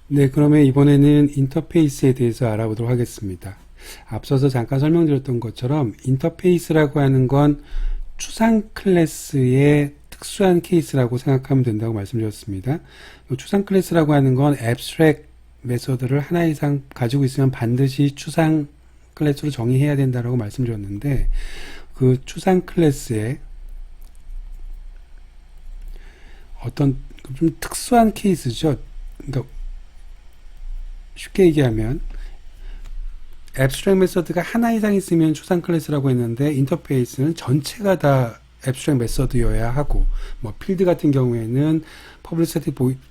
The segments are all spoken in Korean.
네, 그러면 이번에는 인터페이스에 대해서 알아보도록 하겠습니다. 앞서서 잠깐 설명드렸던 것처럼 인터페이스라고 하는 건 추상 클래스의 특수한 케이스라고 생각하면 된다고 말씀드렸습니다. 추상 클래스라고 하는 건 abstract 메서드를 하나 이상 가지고 있으면 반드시 추상 클래스로 정의해야 된다고 말씀드렸는데, 그 추상 클래스의 어떤 좀 특수한 케이스죠. 그러니까 쉽게 얘기하면 앱스트랙 메서드가 하나 이상 있으면 추상 클래스라고 했는데, 인터페이스는 전체가 다 앱스트랙 메서드여야 하고, 뭐 필드 같은 경우에는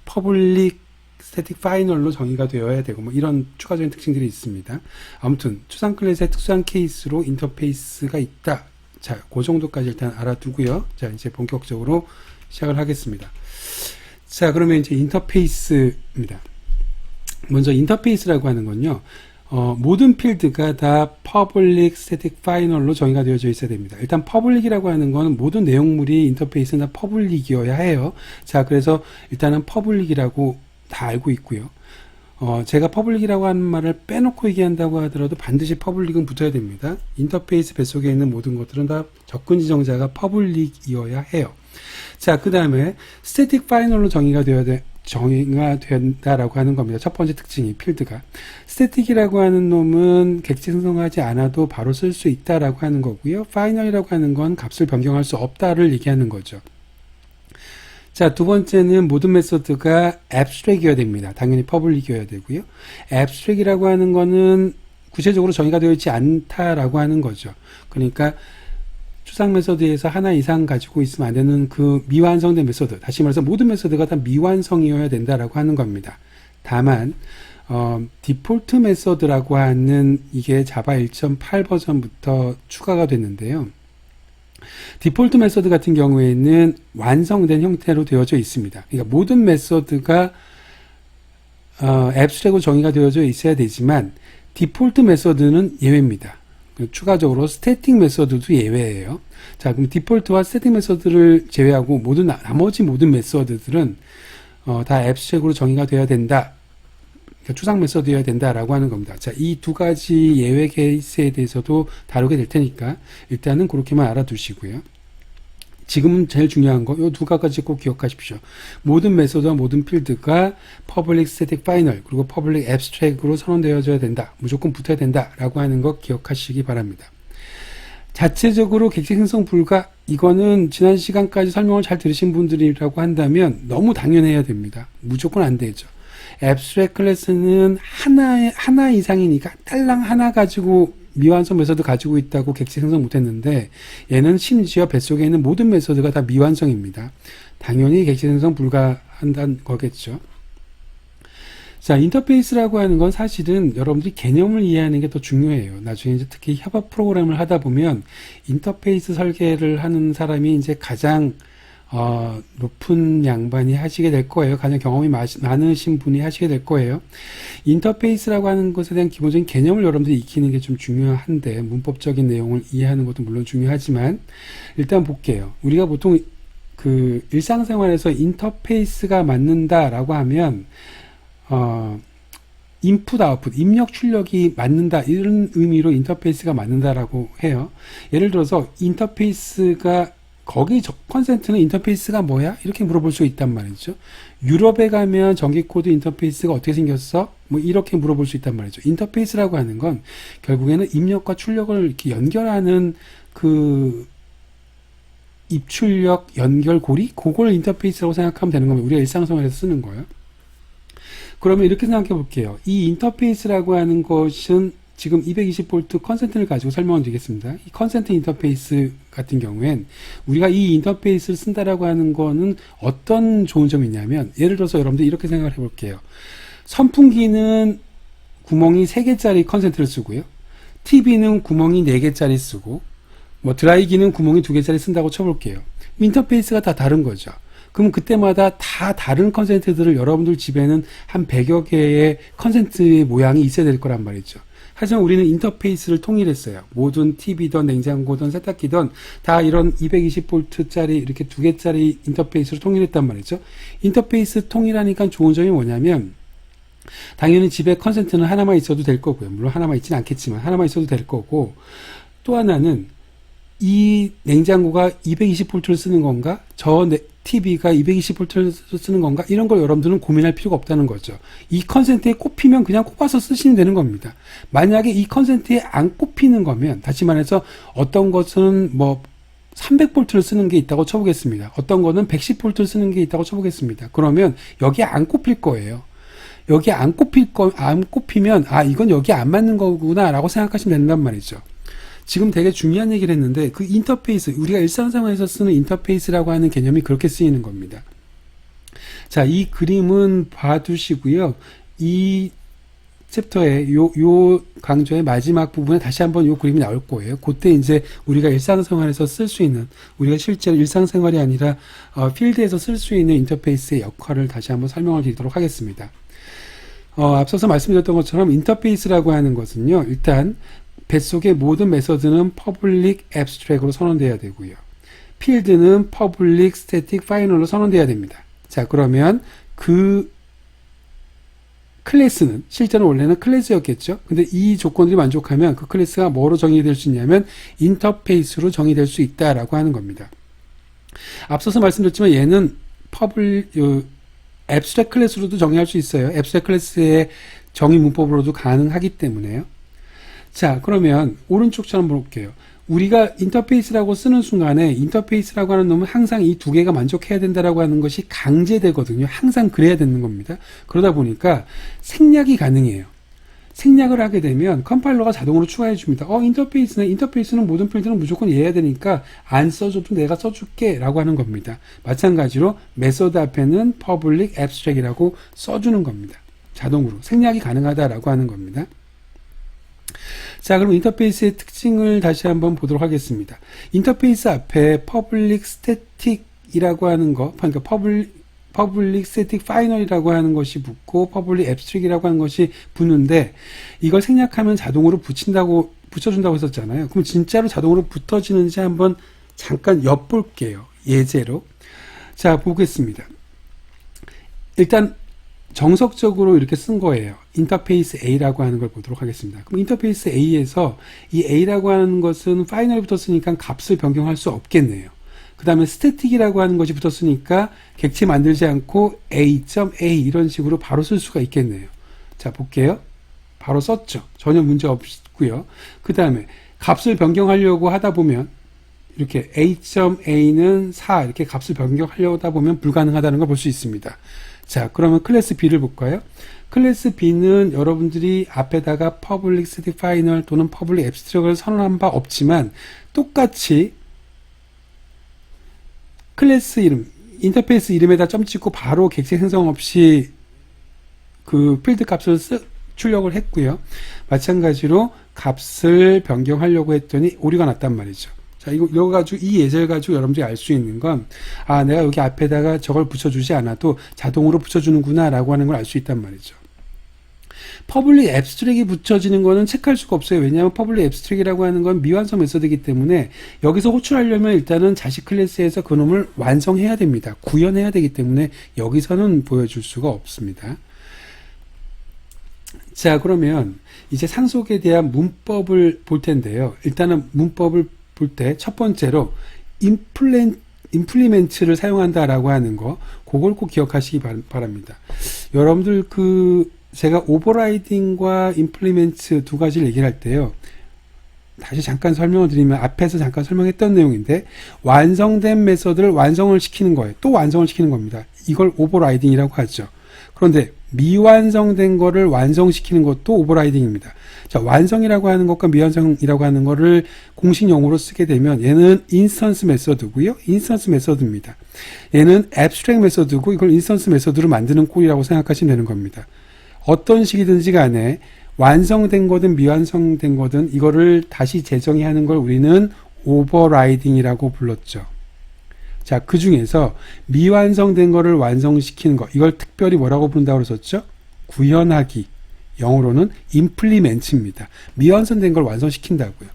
퍼블릭 스태틱 파이널로 정의가 되어야 되고, 뭐 이런 추가적인 특징들이 있습니다. 아무튼 추상 클래스의 특수한 케이스로 인터페이스가 있다. 자, 그 정도까지 일단 알아두고요. 자, 이제 본격적으로 시작을 하겠습니다. 자, 그러면 이제 인터페이스입니다. 먼저 인터페이스라고 하는 건요, 모든 필드가 다 퍼블릭 스태틱 파이널로 정의가 되어져 있어야 됩니다. 일단 퍼블릭이라고 하는 건 모든 내용물이 인터페이스는 다 퍼블릭이어야 해요. 자, 그래서 일단은 퍼블릭이라고 다 알고 있고요. 제가 퍼블릭이라고 하는 말을 빼놓고 얘기한다고 하더라도 반드시 퍼블릭은 붙어야 됩니다. 인터페이스 뱃속에 있는 모든 것들은 다 접근 지정자가 퍼블릭이어야 해요. 자, 그 다음에 스태틱 파이널로 정의가 된다라고 하는 겁니다. 첫 번째 특징이 필드가. 스태틱이라고 하는 놈은 객체 생성하지 않아도 바로 쓸 수 있다라고 하는 거고요. 파이널이라고 하는 건 값을 변경할 수 없다를 얘기하는 거죠. 자, 두 번째는 모든 메서드가 abstract이어야 됩니다. 당연히 퍼블릭이어야 되고요. abstract이라고 하는 거는 구체적으로 정의가 되어 있지 않다라고 하는 거죠. 그러니까 추상 메서드에서 하나 이상 가지고 있으면 안 되는 그 미완성된 메서드, 다시 말해서 모든 메서드가 다 미완성이어야 된다라고 하는 겁니다. 다만 디폴트 메서드라고 하는, 이게 자바 1.8 버전부터 추가가 됐는데요. 디폴트 메서드 같은 경우에는 완성된 형태로 되어져 있습니다. 그러니까 모든 메서드가 앱스트랙으로 정의가 되어져 있어야 되지만 디폴트 메서드는 예외입니다. 추가적으로 스태틱 메서드도 예외예요. 자, 그럼 디폴트와 스태틱 메서드를 제외하고 나머지 모든 메서드들은 다 앱스트랙으로 정의가 되어야 된다. 그러니까 추상 메서드여야 된다라고 하는 겁니다. 자, 이 두 가지 예외 케이스에 대해서도 다루게 될 테니까 일단은 그렇게만 알아두시고요. 지금 제일 중요한 거, 이 두 가지 꼭 기억하십시오. 모든 메서드와 모든 필드가 퍼블릭 스태틱 파이널 그리고 퍼블릭 앱스트랙으로 선언되어져야 된다. 무조건 붙어야 된다라고 하는 거 기억하시기 바랍니다. 자체적으로 객체 생성 불가, 이거는 지난 시간까지 설명을 잘 들으신 분들이라고 한다면 너무 당연해야 됩니다. 무조건 안 되죠. 앱스트랙 클래스는 하나 이상이니까 딸랑 하나 가지고 미완성 메서드 가지고 있다고 객체 생성 못했는데, 얘는 심지어 뱃속에 있는 모든 메서드가 다 미완성입니다. 당연히 객체 생성 불가한다는 거겠죠. 자, 인터페이스라고 하는 건 사실은 여러분들이 개념을 이해하는 게 더 중요해요. 나중에 이제 특히 협업 프로그램을 하다 보면 인터페이스 설계를 하는 사람이 이제 가장 높은 양반이 하시게 될 거예요. 가장 경험이 많으신 분이 하시게 될 거예요. 인터페이스라고 하는 것에 대한 기본적인 개념을 여러분들이 익히는 게 좀 중요한데, 문법적인 내용을 이해하는 것도 물론 중요하지만, 일단 볼게요. 우리가 보통 그 일상생활에서 인터페이스가 맞는다라고 하면, 인풋, 아웃풋, 입력, 출력이 맞는다, 이런 의미로 인터페이스가 맞는다라고 해요. 예를 들어서 인터페이스가, 거기 컨센트는 인터페이스가 뭐야? 이렇게 물어볼 수 있단 말이죠. 유럽에 가면 전기코드 인터페이스가 어떻게 생겼어? 뭐 이렇게 물어볼 수 있단 말이죠. 인터페이스라고 하는 건 결국에는 입력과 출력을 이렇게 연결하는 그 입출력 연결고리? 그걸 인터페이스라고 생각하면 되는 겁니다. 우리가 일상생활에서 쓰는 거예요. 그러면 이렇게 생각해 볼게요. 이 인터페이스라고 하는 것은 지금 220V 컨센트를 가지고 설명을 드리겠습니다. 이 컨센트 인터페이스 같은 경우엔 우리가 이 인터페이스를 쓴다라고 하는 거는 어떤 좋은 점이 있냐면, 예를 들어서 여러분들 이렇게 생각을 해볼게요. 선풍기는 구멍이 3개짜리 컨센트를 쓰고요. TV는 구멍이 4개짜리 쓰고, 뭐 드라이기는 구멍이 2개짜리 쓴다고 쳐볼게요. 인터페이스가 다 다른 거죠. 그럼 그때마다 다 다른 컨센트들을, 여러분들 집에는 한 100여 개의 컨센트의 모양이 있어야 될 거란 말이죠. 하지만 우리는 인터페이스를 통일했어요. 모든 TV든 냉장고든 세탁기든 다 이런 220V짜리 이렇게 2개짜리 인터페이스로 통일했단 말이죠. 인터페이스 통일하니까 좋은 점이 뭐냐면, 당연히 집에 컨센트는 하나만 있어도 될 거고요. 물론 하나만 있지는 않겠지만 하나만 있어도 될 거고, 또 하나는 이 냉장고가 220V를 쓰는 건가? TV가 220V를 쓰는 건가? 이런 걸 여러분들은 고민할 필요가 없다는 거죠. 이 컨센트에 꼽히면 그냥 꼽아서 쓰시면 되는 겁니다. 만약에 이 컨센트에 안 꼽히는 거면, 다시 말해서 어떤 것은 300V를 쓰는 게 있다고 쳐보겠습니다. 어떤 거는 110V를 쓰는 게 있다고 쳐보겠습니다. 그러면 여기에 안 꼽힐 거예요. 여기에 안 꼽히면, 이건 여기에 안 맞는 거구나 라고 생각하시면 된단 말이죠. 지금 되게 중요한 얘기를 했는데, 그 인터페이스, 우리가 일상생활에서 쓰는 인터페이스라고 하는 개념이 그렇게 쓰이는 겁니다. 자, 이 그림은 봐두시고요. 이 챕터의 요 강좌의 마지막 부분에 다시 한번 요 그림이 나올 거예요. 그때 이제 우리가 일상생활에서 쓸 수 있는, 우리가 실제로 일상생활이 아니라 필드에서 쓸 수 있는 인터페이스의 역할을 다시 한번 설명을 드리도록 하겠습니다. 앞서서 말씀드렸던 것처럼 인터페이스라고 하는 것은요, 일단 뱃속의 모든 메서드는 퍼블릭 앱스트랙으로 선언돼야 되고요. 필드는 퍼블릭 스태틱 파이널로 선언돼야 됩니다. 자, 그러면 그 클래스는, 실제로 원래는 클래스였겠죠? 근데 이 조건들이 만족하면 그 클래스가 뭐로 정의될 수 있냐면 인터페이스로 정의될 수 있다라고 하는 겁니다. 앞서서 말씀드렸지만 얘는 앱스트랙 클래스로도 정의할 수 있어요. 앱스트랙 클래스의 정의 문법으로도 가능하기 때문에요. 자, 그러면 오른쪽처럼 볼게요. 우리가 인터페이스라고 쓰는 순간에 인터페이스라고 하는 놈은 항상 이 두 개가 만족해야 된다라고 하는 것이 강제되거든요. 항상 그래야 되는 겁니다. 그러다 보니까 생략이 가능해요. 생략을 하게 되면 컴파일러가 자동으로 추가해 줍니다. 인터페이스는 모든 필드는 무조건 얘해야 되니까 안 써줘도 내가 써줄게 라고 하는 겁니다. 마찬가지로 메소드 앞에는 public abstract이라고 써주는 겁니다. 자동으로 생략이 가능하다라고 하는 겁니다. 자, 그럼 인터페이스의 특징을 다시 한번 보도록 하겠습니다. 인터페이스 앞에 public static이라고 하는 거, 그러니까 public static final이라고 하는 것이 붙고 public abstract이라고 하는 것이 붙는데, 이걸 생략하면 자동으로 붙여준다고 했었잖아요. 그럼 진짜로 자동으로 붙어지는지 한번 잠깐 엿볼게요. 예제로. 자, 보겠습니다. 일단 정석적으로 이렇게 쓴 거예요. 인터페이스 A라고 하는 걸 보도록 하겠습니다. 그럼 인터페이스 A에서 이 A라고 하는 것은 파이널이 붙었으니까 값을 변경할 수 없겠네요. 그 다음에 스태틱이라고 하는 것이 붙었으니까 객체 만들지 않고 A.A 이런 식으로 바로 쓸 수가 있겠네요. 자, 볼게요. 바로 썼죠. 전혀 문제 없고요. 그 다음에 값을 변경하려고 하다 보면 이렇게 A.A는 4 이렇게 값을 변경하려고 하다 보면 불가능하다는 걸 볼 수 있습니다. 자, 그러면 클래스 B를 볼까요? 클래스 B는 여러분들이 앞에다가 Public Static Final 또는 Public Abstract을 선언한 바 없지만 똑같이 클래스 이름, 인터페이스 이름에다 점 찍고 바로 객체 생성 없이 그 필드 값을 출력을 했고요. 마찬가지로 값을 변경하려고 했더니 오류가 났단 말이죠. 자, 이거 가지고, 이 예제를 가지고 여러분들이 알 수 있는 건, 내가 여기 앞에다가 저걸 붙여주지 않아도 자동으로 붙여주는구나, 라고 하는 걸 알 수 있단 말이죠. 퍼블릭 앱스트랙이 붙여지는 거는 체크할 수가 없어요. 왜냐하면 퍼블릭 앱스트랙이라고 하는 건 미완성 메소드이기 때문에 여기서 호출하려면 일단은 자식 클래스에서 그 놈을 완성해야 됩니다. 구현해야 되기 때문에 여기서는 보여줄 수가 없습니다. 자, 그러면 이제 상속에 대한 문법을 볼 텐데요. 일단은 문법을 볼 때 첫 번째로 임플리멘트를 사용한다라고 하는 거, 그걸 꼭 기억하시기 바랍니다. 여러분들 제가 오버라이딩과 임플리멘트 두 가지를 얘기를 할 때요. 다시 잠깐 설명을 드리면 앞에서 잠깐 설명했던 내용인데, 완성된 메서드를 완성을 시키는 거예요. 또 완성을 시키는 겁니다. 이걸 오버라이딩이라고 하죠. 그런데 미완성된 거를 완성시키는 것도 오버라이딩입니다. 자, 완성이라고 하는 것과 미완성이라고 하는 거를 공식 용어로 쓰게 되면 얘는 인스턴스 메서드고요. 인스턴스 메서드입니다. 얘는 앱스트랙 메서드고 이걸 인스턴스 메서드로 만드는 꼴이라고 생각하시면 되는 겁니다. 어떤 식이든지 간에 완성된 거든 미완성된 거든 이거를 다시 재정의 하는 걸 우리는 오버라이딩이라고 불렀죠. 자, 그 중에서 미완성된 거를 완성시키는 거, 이걸 특별히 뭐라고 부른다고 그랬었죠? 구현하기. 영어로는 임플리멘트입니다. 미완성된 걸 완성시킨다고요.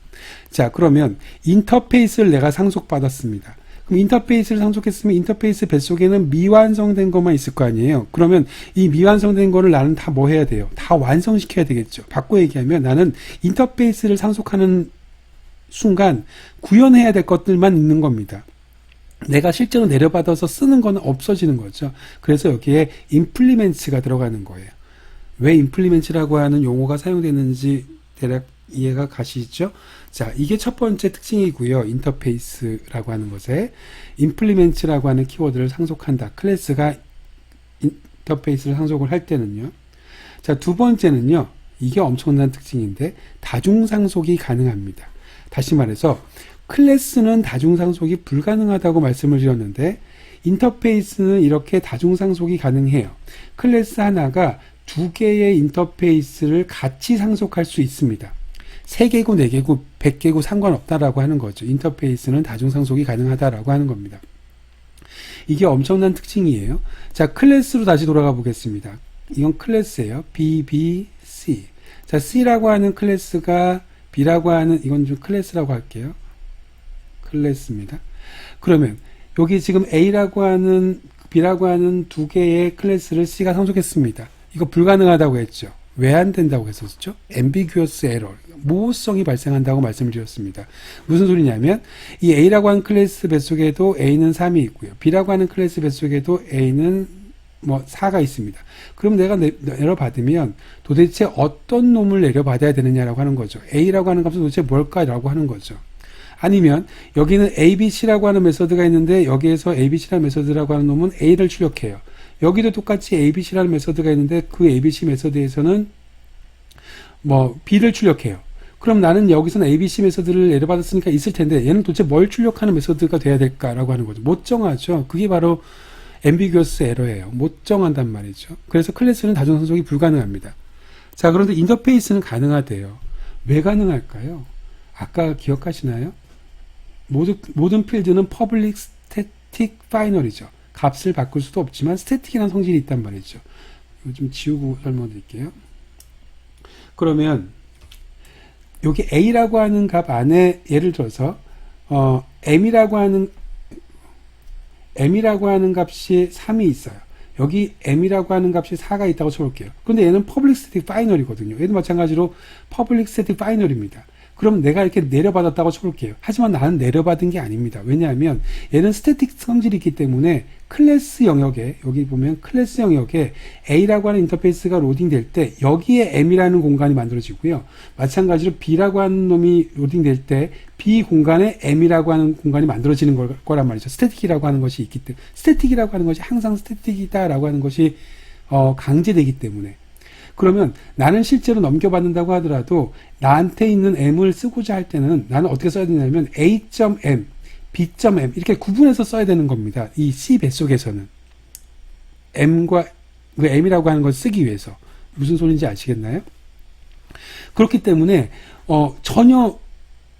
자, 그러면 인터페이스를 내가 상속받았습니다. 그럼 인터페이스를 상속했으면 인터페이스 뱃속에는 미완성된 것만 있을 거 아니에요. 그러면 이 미완성된 거를 나는 다 뭐 해야 돼요? 다 완성시켜야 되겠죠. 바꿔 얘기하면 나는 인터페이스를 상속하는 순간 구현해야 될 것들만 있는 겁니다. 내가 실제로 내려받아서 쓰는 거는 없어지는 거죠. 그래서 여기에 implements가 들어가는 거예요. 왜 implements라고 하는 용어가 사용되는지 대략 이해가 가시죠? 자, 이게 첫 번째 특징이고요. 인터페이스라고 하는 것에 implements라고 하는 키워드를 상속한다. 클래스가 인터페이스를 상속을 할 때는요. 자, 두 번째는요. 이게 엄청난 특징인데 다중상속이 가능합니다. 다시 말해서 클래스는 다중상속이 불가능하다고 말씀을 드렸는데 인터페이스는 이렇게 다중상속이 가능해요. 클래스 하나가 두 개의 인터페이스를 같이 상속할 수 있습니다. 3개고 4개고 100개고 상관없다라고 하는 거죠. 인터페이스는 다중상속이 가능하다라고 하는 겁니다. 이게 엄청난 특징이에요. 자, 클래스로 다시 돌아가 보겠습니다. 이건 클래스예요. B, B, C. 자, C라고 하는 클래스가 B라고 하는, 이건 좀 클래스라고 할게요. 클래스입니다. 그러면 여기 지금 A라고 하는, B라고 하는 두 개의 클래스를 C가 상속했습니다. 이거 불가능하다고 했죠. 왜 안 된다고 했었죠? ambiguous error, 모호성이 발생한다고 말씀을 드렸습니다. 무슨 소리냐면 이 A라고 하는 클래스 뱃속에도 A는 3이 있고요. B라고 하는 클래스 뱃속에도 A는 뭐 4가 있습니다. 그럼 내가 내려받으면 도대체 어떤 놈을 내려받아야 되느냐라고 하는 거죠. A라고 하는 값은 도대체 뭘까라고 하는 거죠. 아니면 여기는 ABC라고 하는 메서드가 있는데 여기에서 ABC라는 메서드라고 하는 놈은 A를 출력해요. 여기도 똑같이 ABC라는 메서드가 있는데 그 ABC 메서드에서는 뭐 B를 출력해요. 그럼 나는 여기서는 ABC 메서드를 내려받았으니까 있을 텐데 얘는 도대체 뭘 출력하는 메서드가 돼야 될까라고 하는 거죠. 못 정하죠. 그게 바로 ambiguous error예요. 못 정한단 말이죠. 그래서 클래스는 다중상속이 불가능합니다. 자, 그런데 인터페이스는 가능하대요. 왜 가능할까요? 아까 기억하시나요? 모든 필드는 public static final이죠. 값을 바꿀 수도 없지만 스태틱이라는 성질이 있단 말이죠. 이거 좀 지우고 설명드릴게요. 그러면 여기 A라고 하는 값 안에 예를 들어서 M이라고 하는 값이 3이 있어요. 여기 M이라고 하는 값이 4가 있다고 쳐볼게요. 그런데 얘는 public static final이거든요. 얘도 마찬가지로 public static final입니다. 그럼 내가 이렇게 내려받았다고 쳐볼게요. 하지만 나는 내려받은 게 아닙니다. 왜냐하면 얘는 스태틱 성질이 있기 때문에 클래스 영역에, 여기 보면 클래스 영역에 A라고 하는 인터페이스가 로딩 될 때 여기에 M이라는 공간이 만들어지고요. 마찬가지로 B라고 하는 놈이 로딩 될 때 B 공간에 M이라고 하는 공간이 만들어지는 거란 말이죠. 스태틱이라고 하는 것이 있기 때문에, 스태틱이라고 하는 것이 항상 스태틱이다라고 하는 것이 강제되기 때문에. 그러면 나는 실제로 넘겨받는다고 하더라도 나한테 있는 M을 쓰고자 할 때는 나는 어떻게 써야 되냐면 A.M, B.M 이렇게 구분해서 써야 되는 겁니다. 이 C 뱃속에서는 M과 M이라고 하는 걸 쓰기 위해서. 무슨 소리인지 아시겠나요? 그렇기 때문에 전혀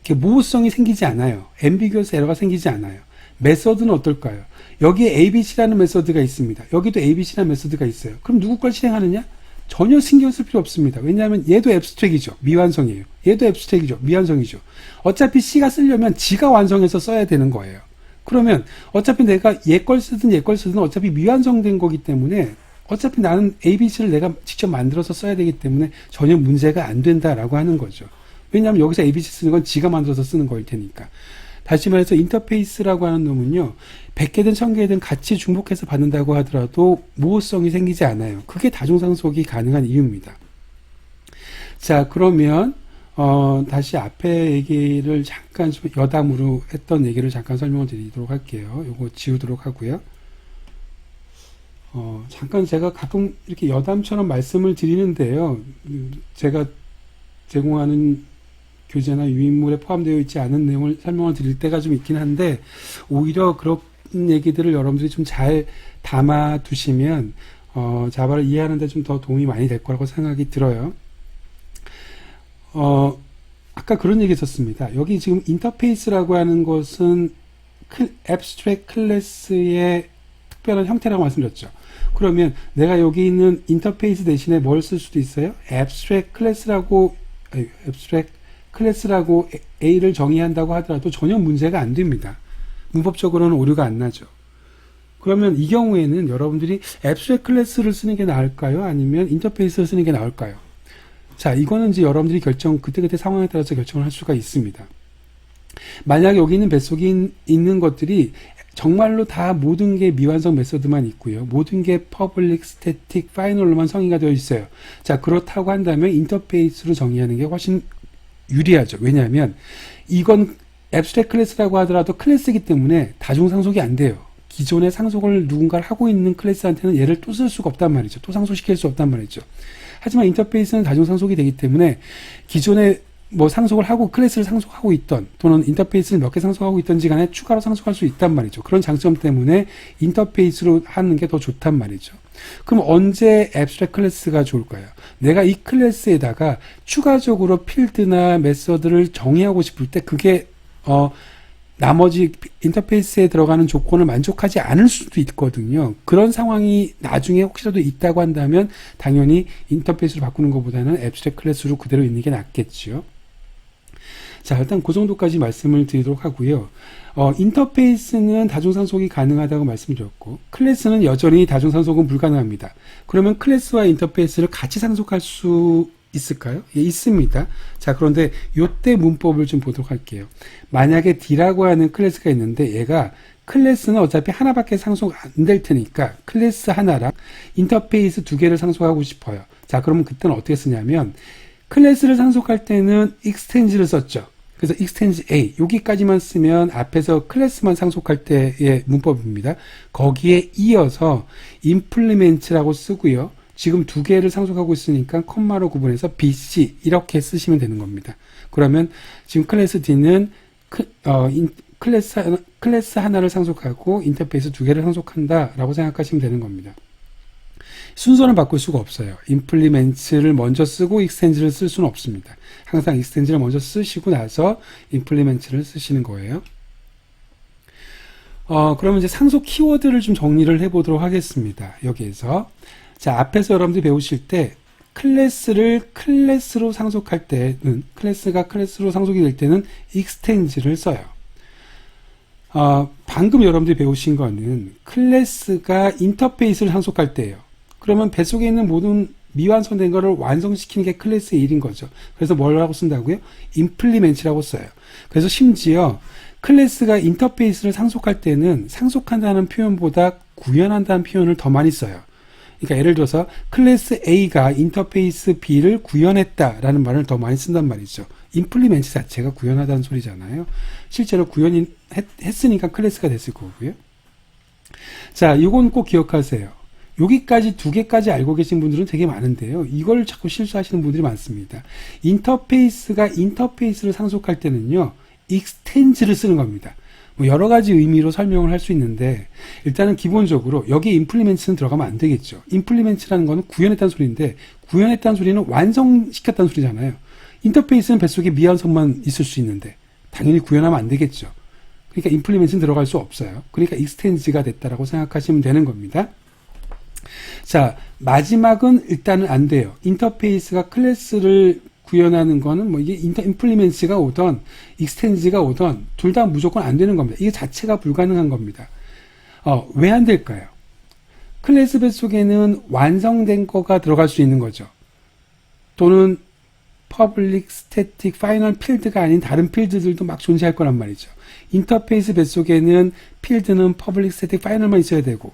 이렇게 모호성이 생기지 않아요. ambiguous error가 생기지 않아요. 메서드는 어떨까요? 여기에 ABC라는 메서드가 있습니다. 여기도 ABC라는 메서드가 있어요. 그럼 누구 걸 실행하느냐? 전혀 신경 쓸 필요 없습니다. 왜냐하면 얘도 앱스트랙이죠. 미완성이에요. 얘도 앱스트랙이죠. 미완성이죠. 어차피 C가 쓰려면 지가 완성해서 써야 되는 거예요. 그러면 어차피 내가 얘 걸 쓰든 얘 걸 쓰든 어차피 미완성된 거기 때문에 어차피 나는 ABC를 내가 직접 만들어서 써야 되기 때문에 전혀 문제가 안 된다라고 하는 거죠. 왜냐하면 여기서 ABC 쓰는 건 지가 만들어서 쓰는 거일 테니까. 다시 말해서 인터페이스라고 하는 놈은요. 100개든 1000개든 같이 중복해서 받는다고 하더라도 모호성이 생기지 않아요. 그게 다중상속이 가능한 이유입니다. 자, 그러면 다시 앞에 얘기를 잠깐 여담으로 했던 얘기를 잠깐 설명을 드리도록 할게요. 요거 지우도록 하고요. 잠깐 제가 가끔 이렇게 여담처럼 말씀을 드리는데요. 제가 제공하는 교재나 유인물에 포함되어 있지 않은 내용을 설명을 드릴 때가 좀 있긴 한데 오히려 그런 얘기들을 여러분들이 좀 잘 담아 두시면 자바를 이해하는 데 좀 더 도움이 많이 될 거라고 생각이 들어요. 아까 그런 얘기 있었습니다. 여기 지금 인터페이스라고 하는 것은 abstract 클래스의 특별한 형태라고 말씀드렸죠. 그러면 내가 여기 있는 인터페이스 대신에 뭘 쓸 수도 있어요? abstract 클래스라고 A를 정의한다고 하더라도 전혀 문제가 안 됩니다. 문법적으로는 오류가 안 나죠. 그러면 이 경우에는 여러분들이 앱스트랙 클래스를 쓰는 게 나을까요? 아니면 인터페이스를 쓰는 게 나을까요? 자, 이거는 이제 여러분들이 그때그때 상황에 따라서 결정을 할 수가 있습니다. 만약 여기 있는 뱃속에 있는 것들이 정말로 다 모든 게 미완성 메소드만 있고요. 모든 게 퍼블릭, 스태틱, 파이널로만 정의가 되어 있어요. 자, 그렇다고 한다면 인터페이스로 정의하는 게 훨씬 유리하죠. 왜냐하면 이건 앱스트랙 클래스라고 하더라도 클래스이기 때문에 다중상속이 안 돼요. 기존의 상속을 누군가를 하고 있는 클래스한테는 얘를 또 쓸 수가 없단 말이죠. 또 상속시킬 수 없단 말이죠. 하지만 인터페이스는 다중상속이 되기 때문에 기존에 뭐 상속을 하고 클래스를 상속하고 있던 또는 인터페이스를 몇 개 상속하고 있던지 간에 추가로 상속할 수 있단 말이죠. 그런 장점 때문에 인터페이스로 하는 게 더 좋단 말이죠. 그럼 언제 앱스트랙 클래스가 좋을까요? 내가 이 클래스에다가 추가적으로 필드나 메서드를 정의하고 싶을 때 그게 나머지 인터페이스에 들어가는 조건을 만족하지 않을 수도 있거든요. 그런 상황이 나중에 혹시라도 있다고 한다면 당연히 인터페이스로 바꾸는 것보다는 앱스트랙 클래스로 그대로 있는 게 낫겠죠. 자, 일단 그 정도까지 말씀을 드리도록 하고요. 인터페이스는 다중상속이 가능하다고 말씀드렸고 클래스는 여전히 다중상속은 불가능합니다. 그러면 클래스와 인터페이스를 같이 상속할 수 있을까요? 예, 있습니다. 자, 그런데 요때 문법을 좀 보도록 할게요. 만약에 D라고 하는 클래스가 있는데 얘가 클래스는 어차피 하나밖에 상속 안 될 테니까 클래스 하나랑 인터페이스 두 개를 상속하고 싶어요. 자, 그러면 그때는 어떻게 쓰냐면 클래스를 상속할 때는 extends를 썼죠. 그래서 extends A 여기까지만 쓰면 앞에서 클래스만 상속할 때의 문법입니다. 거기에 이어서 implement라고 쓰고요. 지금 두 개를 상속하고 있으니까 콤마로 구분해서 BC 이렇게 쓰시면 되는 겁니다. 그러면 지금 클래스 D는 클래스 하나를 상속하고 인터페이스 두 개를 상속한다라고 생각하시면 되는 겁니다. 순서는 바꿀 수가 없어요. implements를 먼저 쓰고 extends를 쓸 수는 없습니다. 항상 extends를 먼저 쓰시고 나서 implements를 쓰시는 거예요. 그러면 이제 상속 키워드를 좀 정리를 해보도록 하겠습니다. 여기에서. 자, 앞에서 여러분들이 배우실 때 클래스를 클래스로 상속할 때는 클래스가 클래스로 상속이 될 때는 extends를 써요. 방금 여러분들이 배우신 거는 클래스가 인터페이스를 상속할 때예요. 그러면 뱃속에 있는 모든 미완성된 거를 완성시키는 게 클래스의 일인 거죠. 그래서 뭐라고 쓴다고요? implement라고 써요. 그래서 심지어 클래스가 인터페이스를 상속할 때는 상속한다는 표현보다 구현한다는 표현을 더 많이 써요. 그러니까 예를 들어서 클래스 A가 인터페이스 B를 구현했다라는 말을 더 많이 쓴단 말이죠. implement 자체가 구현하다는 소리잖아요. 실제로 구현했으니까 클래스가 됐을 거고요. 자, 이건 꼭 기억하세요. 여기까지 두 개까지 알고 계신 분들은 되게 많은데요. 이걸 자꾸 실수하시는 분들이 많습니다. 인터페이스가 인터페이스를 상속할 때는요. extends를 쓰는 겁니다. 뭐 여러 가지 의미로 설명을 할 수 있는데 일단은 기본적으로 여기 implements는 들어가면 안 되겠죠. implements라는 거는 구현했다는 소리인데 구현했다는 소리는 완성시켰다는 소리잖아요. 인터페이스는 뱃속에 미완성만 있을 수 있는데 당연히 구현하면 안 되겠죠. 그러니까 implements는 들어갈 수 없어요. 그러니까 extends가 됐다라고 생각하시면 되는 겁니다. 자, 마지막은 일단은 안 돼요. 인터페이스가 클래스를 구현하는 거는 뭐 이게 implements가 오던 extends가 오던 둘 다 무조건 안 되는 겁니다. 이게 자체가 불가능한 겁니다. 왜 안 될까요? 클래스 뱃속에는 완성된 거가 들어갈 수 있는 거죠. 또는 public, static, final 필드가 아닌 다른 필드들도 막 존재할 거란 말이죠. 인터페이스 뱃속에는 필드는 public, static, final만 있어야 되고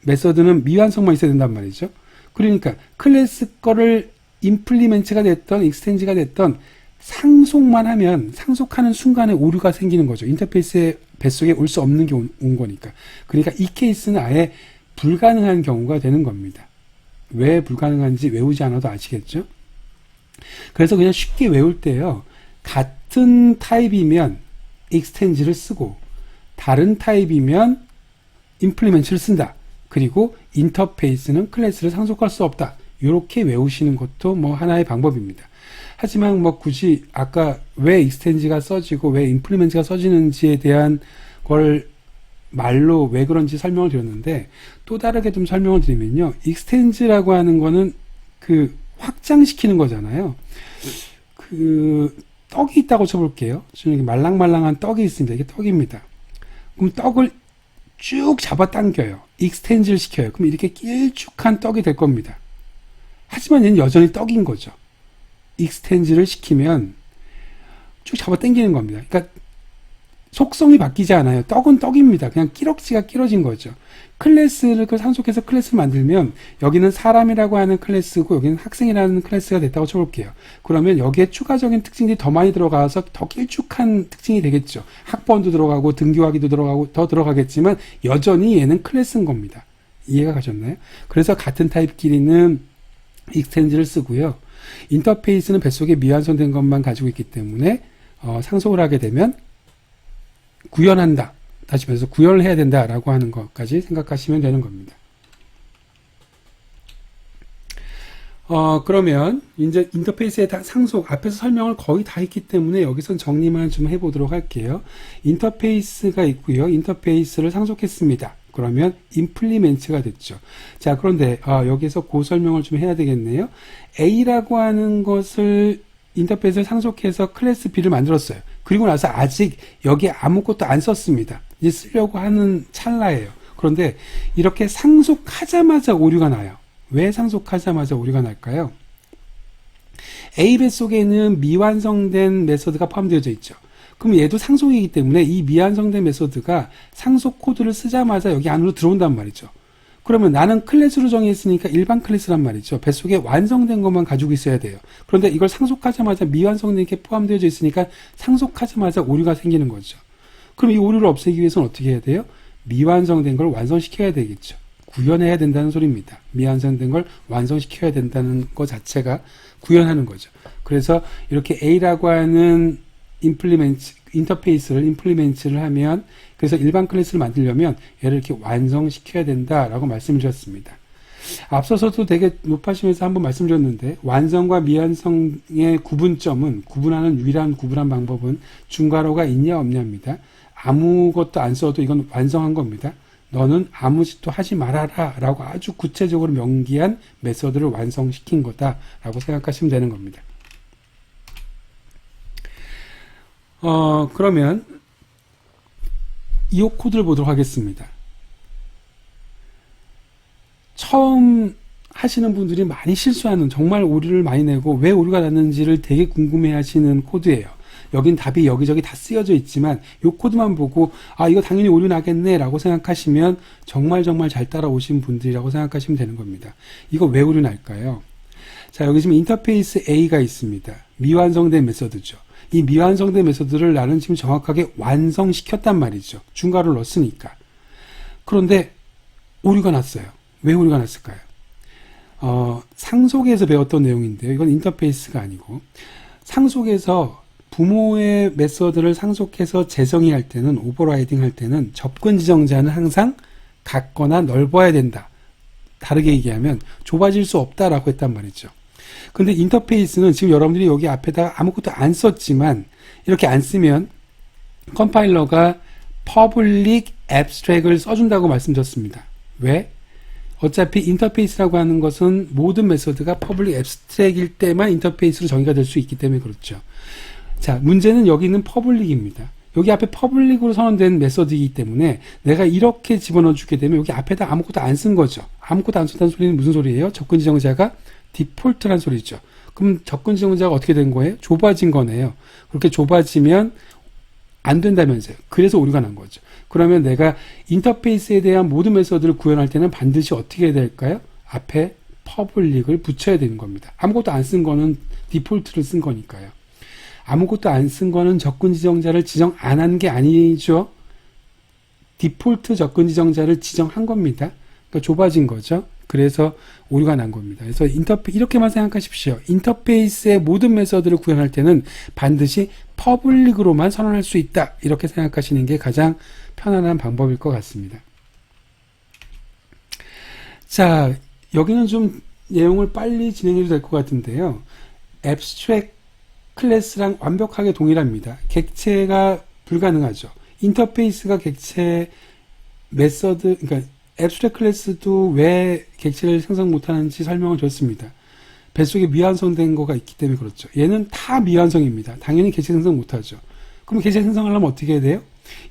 메서드는 미완성만 있어야 된단 말이죠. 그러니까 클래스 거를 implement가 됐던 extend가 됐던 상속만 하면 상속하는 순간에 오류가 생기는 거죠. 인터페이스의 뱃속에 올 수 없는 게 온 거니까. 그러니까 이 케이스는 아예 불가능한 경우가 되는 겁니다. 왜 불가능한지 외우지 않아도 아시겠죠? 그래서 그냥 쉽게 외울 때요. 같은 타입이면 extend를 쓰고 다른 타입이면 implement를 쓴다. 그리고 인터페이스는 클래스를 상속할 수 없다. 이렇게 외우시는 것도 뭐 하나의 방법입니다. 하지만 뭐 굳이 아까 왜 extend가 써지고 왜 implement가 써지는지에 대한 걸 말로 왜 그런지 설명을 드렸는데 또 다르게 좀 설명을 드리면요. extend라고 하는 거는 그 확장시키는 거잖아요. 그 떡이 있다고 쳐볼게요. 지금 말랑말랑한 떡이 있습니다. 이게 떡입니다. 그럼 떡을 쭉 잡아당겨요. 익스텐즈를 시켜요. 그럼 이렇게 길쭉한 떡이 될 겁니다. 하지만 얘는 여전히 떡인 거죠. 익스텐즈를 시키면 쭉 잡아당기는 겁니다. 그러니까 속성이 바뀌지 않아요. 떡은 떡입니다. 그냥 끼럭지가 끼러진 거죠. 클래스를 상속해서 클래스를 만들면 여기는 사람이라고 하는 클래스고 여기는 학생이라는 클래스가 됐다고 쳐볼게요. 그러면 여기에 추가적인 특징들이 더 많이 들어가서 더 길쭉한 특징이 되겠죠. 학번도 들어가고 등교하기도 들어가고 더 들어가겠지만 여전히 얘는 클래스인 겁니다. 이해가 가셨나요? 그래서 같은 타입끼리는 익스텐즈를 쓰고요. 인터페이스는 뱃속에 미완성된 것만 가지고 있기 때문에 상속을 하게 되면 구현한다. 다시 말해서 구현을 해야 된다라고 하는 것까지 생각하시면 되는 겁니다. 그러면 이제 인터페이스의 상속 앞에서 설명을 거의 다 했기 때문에 여기선 정리만 좀 해보도록 할게요. 인터페이스가 있고요. 인터페이스를 상속했습니다. 그러면 임플리멘트가 됐죠. 자, 그런데 여기서 그 설명을 좀 해야 되겠네요. A라고 하는 것을 인터페이스를 상속해서 클래스 B를 만들었어요. 그리고 나서 아직 여기에 아무것도 안 썼습니다. 이제 쓰려고 하는 찰나예요. 그런데 이렇게 상속하자마자 오류가 나요. 왜 상속하자마자 오류가 날까요? A 뱃속에는 미완성된 메서드가 포함되어져 있죠. 그럼 얘도 상속이기 때문에 이 미완성된 메서드가 상속 코드를 쓰자마자 여기 안으로 들어온단 말이죠. 그러면 나는 클래스로 정의했으니까 일반 클래스란 말이죠. 뱃속에 완성된 것만 가지고 있어야 돼요. 그런데 이걸 상속하자마자 미완성된 게 포함되어져 있으니까 상속하자마자 오류가 생기는 거죠. 그럼 이 오류를 없애기 위해서는 어떻게 해야 돼요? 미완성된 걸 완성시켜야 되겠죠. 구현해야 된다는 소리입니다. 미완성된 걸 완성시켜야 된다는 것 자체가 구현하는 거죠. 그래서 이렇게 A라고 하는 인터페이스를 임플리멘트를 하면 그래서 일반 클래스를 만들려면 얘를 이렇게 완성시켜야 된다라고 말씀드렸습니다. 앞서서도 되게 높아지면서 한번 말씀드렸는데 완성과 미완성의 구분하는 유일한 구분한 방법은 중괄호가 있냐 없냐입니다. 아무것도 안 써도 이건 완성한 겁니다. 너는 아무 짓도 하지 말아라 라고 아주 구체적으로 명기한 메서드를 완성시킨 거다라고 생각하시면 되는 겁니다. 그러면 이 코드를 보도록 하겠습니다. 처음 하시는 분들이 많이 실수하는 정말 오류를 많이 내고 왜 오류가 났는지를 되게 궁금해 하시는 코드예요. 여긴 답이 여기저기 다 쓰여져 있지만 이 코드만 보고 이거 당연히 오류 나겠네 라고 생각하시면 정말 잘 따라오신 분들이라고 생각하시면 되는 겁니다. 이거 왜 오류 날까요? 자, 여기 지금 인터페이스 A가 있습니다. 미완성된 메서드죠. 이 미완성된 메서드를 나는 지금 정확하게 완성시켰단 말이죠. 중괄호를 넣었으니까. 그런데 오류가 났어요. 왜 오류가 났을까요? 상속에서 배웠던 내용인데요. 이건 인터페이스가 아니고 상속에서 부모의 메서드를 상속해서 재정의 할 때는 오버라이딩 할 때는 접근 지정자는 항상 같거나 넓어야 된다. 다르게 얘기하면 좁아질 수 없다라고 했단 말이죠. 근데 인터페이스는 지금 여러분들이 여기 앞에다가 아무것도 안 썼지만 이렇게 안 쓰면 컴파일러가 public abstract을 써준다고 말씀드렸습니다. 왜? 어차피 인터페이스라고 하는 것은 모든 메서드가 public abstract일 때만 인터페이스로 정의가 될 수 있기 때문에 그렇죠. 자, 문제는 여기는 public입니다. 여기 앞에 public으로 선언된 메서드이기 때문에 내가 이렇게 집어넣어 주게 되면 여기 앞에다 아무것도 안 쓴 거죠. 아무것도 안 썼다는 소리는 무슨 소리예요? 접근 지정자가 디폴트란 소리죠. 그럼 접근 지정자가 어떻게 된 거예요? 좁아진 거네요. 그렇게 좁아지면 안 된다면서요. 그래서 오류가 난 거죠. 그러면 내가 인터페이스에 대한 모든 메서드를 구현할 때는 반드시 어떻게 해야 될까요? 앞에 public을 붙여야 되는 겁니다. 아무것도 안 쓴 거는 디폴트를 쓴 거니까요. 아무것도 안 쓴 거는 접근 지정자를 지정 안 한 게 아니죠. 디폴트 접근 지정자를 지정한 겁니다. 그러니까 좁아진 거죠. 그래서 오류가 난 겁니다. 그래서 이렇게만 생각하십시오. 인터페이스의 모든 메서드를 구현할 때는 반드시 퍼블릭으로만 선언할 수 있다. 이렇게 생각하시는 게 가장 편안한 방법일 것 같습니다. 자, 여기는 좀 내용을 빨리 진행해도 될 것 같은데요. abstract 클래스랑 완벽하게 동일합니다. 객체가 불가능하죠. 인터페이스가 객체 메서드, 그러니까 앱스트랙트 클래스도 왜 객체를 생성 못하는지 설명을 줬습니다. 뱃속에 미완성된 거가 있기 때문에 그렇죠. 얘는 다 미완성입니다. 당연히 객체 생성 못하죠. 그럼 객체 생성하려면 어떻게 해야 돼요?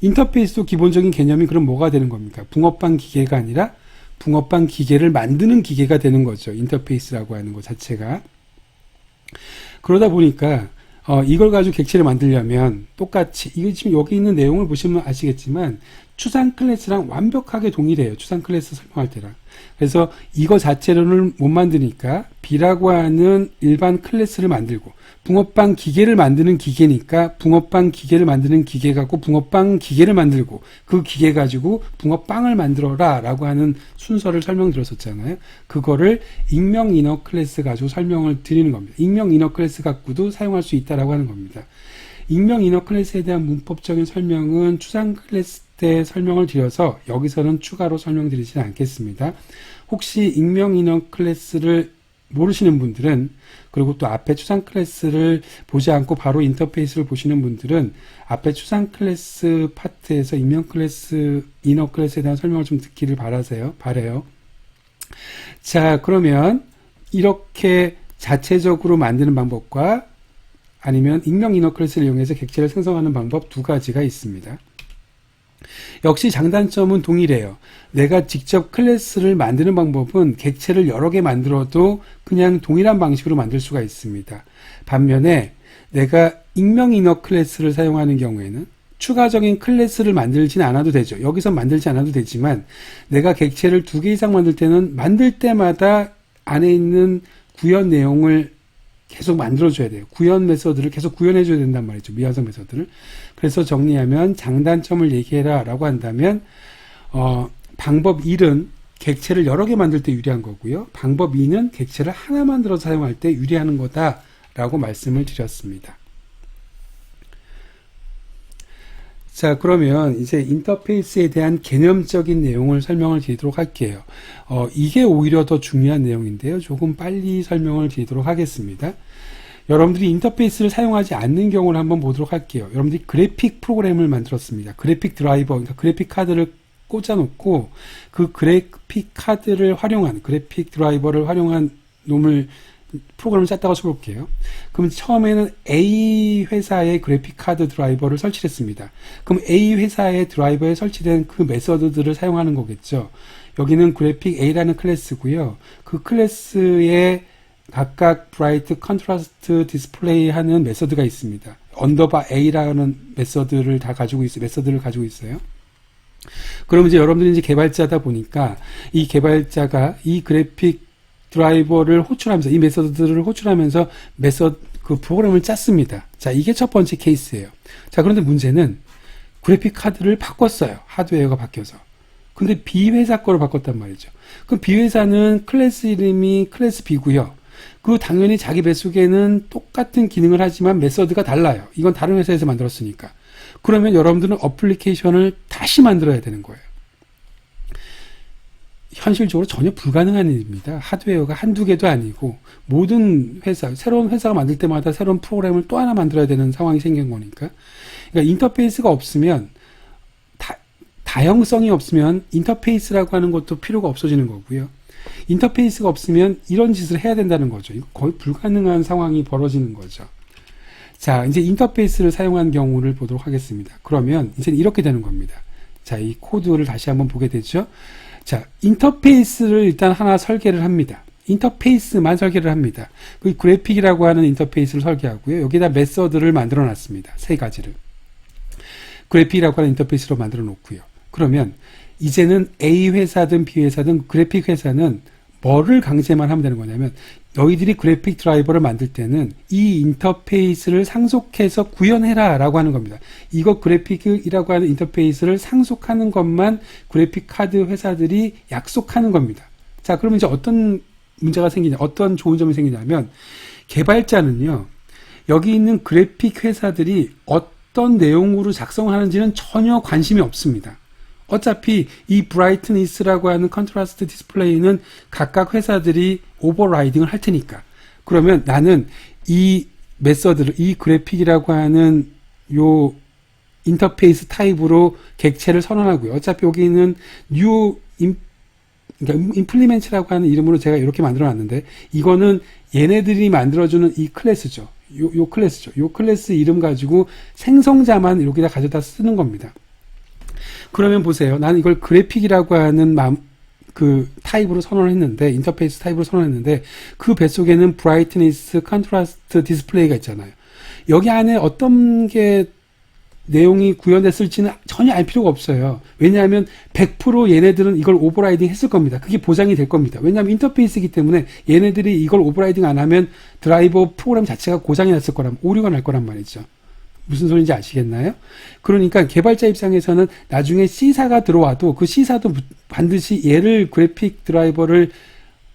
인터페이스도 기본적인 개념이 그럼 뭐가 되는 겁니까? 붕어빵 기계가 아니라 붕어빵 기계를 만드는 기계가 되는 거죠. 인터페이스라고 하는 것 자체가. 그러다 보니까 이걸 가지고 객체를 만들려면 똑같이 이게 지금 여기 있는 내용을 보시면 아시겠지만 추상 클래스랑 완벽하게 동일해요. 추상 클래스 설명할 때랑. 그래서 이거 자체로는 못 만드니까 B라고 하는 일반 클래스를 만들고 붕어빵 기계를 만드는 기계니까 붕어빵 기계를 만드는 기계 갖고 붕어빵 기계를 만들고 그 기계 가지고 붕어빵을 만들어라 라고 하는 순서를 설명드렸었잖아요. 그거를 익명 이너 클래스 가지고 설명을 드리는 겁니다. 익명 이너 클래스 갖고도 사용할 수 있다라고 하는 겁니다. 익명 이너 클래스에 대한 문법적인 설명은 추상 클래스 때 설명을 드려서 여기서는 추가로 설명드리지는 않겠습니다. 혹시 익명 이너 클래스를 모르시는 분들은 그리고 또 앞에 추상 클래스를 보지 않고 바로 인터페이스를 보시는 분들은 앞에 추상 클래스 파트에서 익명 클래스, 이너 클래스에 대한 설명을 좀 듣기를 바라요. 자, 그러면 이렇게 자체적으로 만드는 방법과 아니면 익명 이너 클래스를 이용해서 객체를 생성하는 방법 두 가지가 있습니다. 역시 장단점은 동일해요. 내가 직접 클래스를 만드는 방법은 객체를 여러 개 만들어도 그냥 동일한 방식으로 만들 수가 있습니다. 반면에 내가 익명 이너 클래스를 사용하는 경우에는 추가적인 클래스를 만들진 않아도 되죠. 여기서 만들지 않아도 되지만 내가 객체를 2개 이상 만들 때는 만들 때마다 안에 있는 구현 내용을 계속 만들어줘야 돼요. 구현 메서드를 계속 구현해줘야 된단 말이죠. 미완성 메서드를. 그래서 정리하면 장단점을 얘기해라 라고 한다면 방법 1은 객체를 여러 개 만들 때 유리한 거고요. 방법 2는 객체를 하나 만들어서 사용할 때 유리하는 거다 라고 말씀을 드렸습니다. 자, 그러면 이제 인터페이스에 대한 개념적인 내용을 설명을 드리도록 할게요. 이게 오히려 더 중요한 내용인데요. 조금 빨리 설명을 드리도록 하겠습니다. 여러분들이 인터페이스를 사용하지 않는 경우를 한번 보도록 할게요. 여러분들이 그래픽 프로그램을 만들었습니다. 그래픽 드라이버, 그러니까 그래픽 카드를 꽂아놓고 그 그래픽 카드를 활용한, 그래픽 드라이버를 활용한 프로그램을 짰다고 쳐볼게요. 그럼 처음에는 A 회사의 그래픽 카드 드라이버를 설치했습니다. 그럼 A 회사의 드라이버에 설치된 그 메서드들을 사용하는 거겠죠. 여기는 그래픽 A라는 클래스고요. 그 클래스에 각각 브라이트, 컨트라스트, 디스플레이 하는 메서드가 있습니다. 언더바 A라는 메서드를 가지고 있어요. 그럼 이제 여러분들이 이제 개발자다 보니까 이 개발자가 이 그래픽 드라이버를 호출하면서 이 메서드들을 호출하면서 그 프로그램을 짰습니다. 자, 이게 첫 번째 케이스예요. 자, 그런데 문제는 그래픽 카드를 바꿨어요. 하드웨어가 바뀌어서. 근데 B 회사 거로 바꿨단 말이죠. 그럼 B 회사는 클래스 이름이 클래스 B고요. 그 당연히 자기 뱃속에는 똑같은 기능을 하지만 메서드가 달라요. 이건 다른 회사에서 만들었으니까. 그러면 여러분들은 어플리케이션을 다시 만들어야 되는 거예요. 현실적으로 전혀 불가능한 일입니다. 하드웨어가 한두 개도 아니고 모든 회사, 새로운 회사가 만들 때마다 새로운 프로그램을 또 하나 만들어야 되는 상황이 생긴 거니까. 그러니까 인터페이스가 없으면 다형성이 없으면 인터페이스라고 하는 것도 필요가 없어지는 거고요. 인터페이스가 없으면 이런 짓을 해야 된다는 거죠. 이거 거의 불가능한 상황이 벌어지는 거죠. 자, 이제 인터페이스를 사용한 경우를 보도록 하겠습니다. 그러면 이제 이렇게 되는 겁니다. 자, 이 코드를 다시 한번 보게 되죠. 자, 인터페이스를 일단 하나 설계를 합니다. 인터페이스만 설계를 합니다. 그 그래픽이라고 하는 인터페이스를 설계하고요. 여기다 메서드를 만들어 놨습니다. 3가지를. 그래픽이라고 하는 인터페이스로 만들어 놓고요. 그러면 이제는 A 회사든 B 회사든 그래픽 회사는 뭐를 강제만 하면 되는 거냐면 너희들이 그래픽 드라이버를 만들 때는 이 인터페이스를 상속해서 구현해라 라고 하는 겁니다. 이거 그래픽이라고 하는 인터페이스를 상속하는 것만 그래픽 카드 회사들이 약속하는 겁니다. 자, 그러면 이제 어떤 문제가 생기냐, 어떤 좋은 점이 생기냐면 개발자는요, 여기 있는 그래픽 회사들이 어떤 내용으로 작성하는지는 전혀 관심이 없습니다. 어차피 이 브라이트니스라고 하는 컨트라스트 디스플레이는 각각 회사들이 오버라이딩을 할 테니까. 그러면 나는 이 메서드를, 이 그래픽이라고 하는 요 인터페이스 타입으로 객체를 선언하고요. 어차피 여기는 그러니까 임플리멘트라고 하는 이름으로 제가 이렇게 만들어 놨는데, 이거는 얘네들이 만들어주는 이 클래스죠. 요 클래스죠. 요 클래스 이름 가지고 생성자만 여기다 가져다 쓰는 겁니다. 그러면 보세요. 나는 이걸 그래픽이라고 하는 그 타입으로 선언을 했는데, 인터페이스 타입으로 선언했는데, 그 뱃속에는 브라이트니스, 컨트라스트, 디스플레이가 있잖아요. 여기 안에 어떤 게 내용이 구현됐을지는 전혀 알 필요가 없어요. 왜냐하면 100% 얘네들은 이걸 오버라이딩 했을 겁니다. 그게 보장이 될 겁니다. 왜냐하면 인터페이스이기 때문에 얘네들이 이걸 오버라이딩 안 하면 드라이버 프로그램 자체가 고장이 났을 거란, 오류가 날 거란 말이죠. 무슨 소리인지 아시겠나요? 그러니까 개발자 입장에서는 나중에 C사가 들어와도 그 C사도 반드시 얘를 그래픽 드라이버를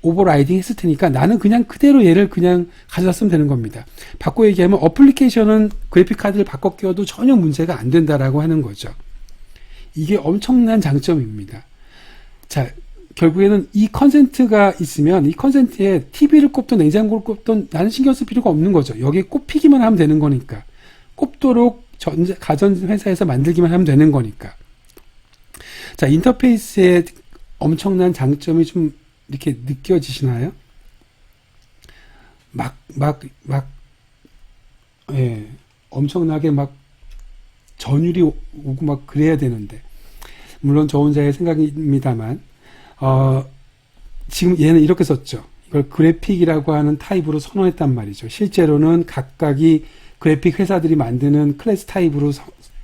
오버라이딩 했을 테니까 나는 그냥 그대로 얘를 그냥 가져다 쓰면 되는 겁니다. 바꿔 얘기하면 어플리케이션은 그래픽 카드를 바꿔 끼워도 전혀 문제가 안 된다라고 하는 거죠. 이게 엄청난 장점입니다. 자, 결국에는 이 컨센트가 있으면 이 컨센트에 TV를 꼽든 냉장고를 꼽든 나는 신경 쓸 필요가 없는 거죠. 여기에 꼽히기만 하면 되는 거니까. 꼽도록 가전 회사에서 만들기만 하면 되는 거니까. 자, 인터페이스의 엄청난 장점이 좀 이렇게 느껴지시나요? 예, 엄청나게 막 전율이 오고 막 그래야 되는데, 물론 저 혼자의 생각입니다만, 지금 얘는 이렇게 썼죠. 이걸 그래픽이라고 하는 타입으로 선언했단 말이죠. 실제로는 각각이 그래픽 회사들이 만드는 클래스 타입으로